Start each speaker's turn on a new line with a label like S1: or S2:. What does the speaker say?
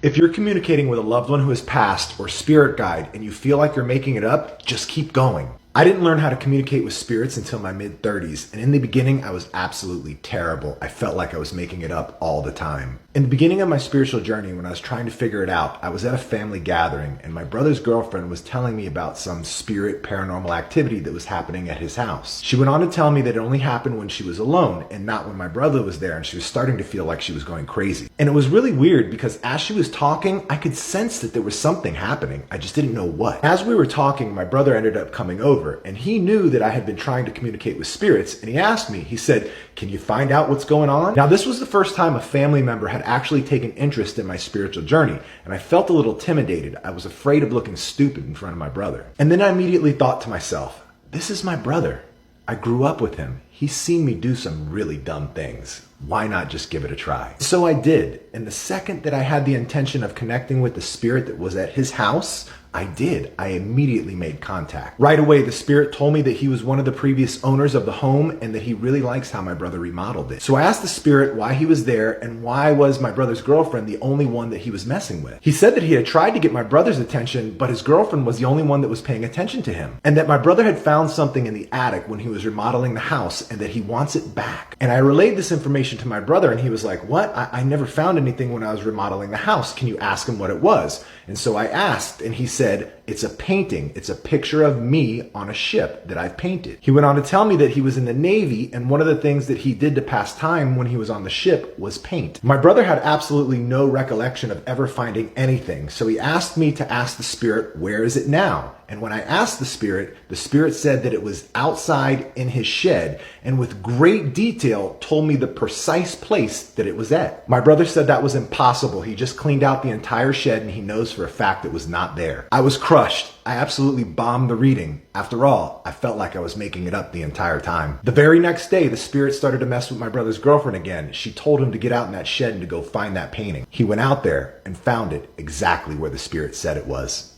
S1: If you're communicating with a loved one who has passed or spirit guide and you feel like you're making it up, just keep going. I didn't learn how to communicate with spirits until my mid-30s, and in the beginning I was absolutely terrible. I felt like I was making it up all the time. In the beginning of my spiritual journey, when I was trying to figure it out, I was at a family gathering and my brother's girlfriend was telling me about some spirit paranormal activity that was happening at his house. She went on to tell me that it only happened when she was alone and not when my brother was there, and she was starting to feel like she was going crazy. And it was really weird because as she was talking, I could sense that there was something happening. I just didn't know what. As we were talking, my brother ended up coming over and he knew that I had been trying to communicate with spirits, and he asked me, he said, "Can you find out what's going on?" Now, this was the first time a family member had actually taken interest in my spiritual journey, and I felt a little intimidated. I was afraid of looking stupid in front of my brother. And then I immediately thought to myself, this is my brother. I grew up with him. He's seen me do some really dumb things. Why not just give it a try? So I did. And the second that I had the intention of connecting with the spirit that was at his house, I did. I immediately made contact. Right away, the spirit told me that he was one of the previous owners of the home and that he really likes how my brother remodeled it. So I asked the spirit why he was there and why was my brother's girlfriend the only one that he was messing with. He said that he had tried to get my brother's attention, but his girlfriend was the only one that was paying attention to him. And that my brother had found something in the attic when he was remodeling the house and that he wants it back. And I relayed this information to my brother and he was like, "What? I never found anything when I was remodeling the house. Can you ask him what it was?" And so I asked and he said, "It's a painting. It's a picture of me on a ship that I've painted." He went on to tell me that he was in the Navy and one of the things that he did to pass time when he was on the ship was paint. My brother had absolutely no recollection of ever finding anything, so he asked me to ask the spirit, "Where is it now?" And when I asked the spirit said that it was outside in his shed and with great detail told me the precise place that it was at. My brother said that was impossible. He just cleaned out the entire shed and he knows for a fact it was not there. I was crushed. I absolutely bombed the reading. After all, I felt like I was making it up the entire time. The very next day, the spirit started to mess with my brother's girlfriend again. She told him to get out in that shed and to go find that painting. He went out there and found it exactly where the spirit said it was.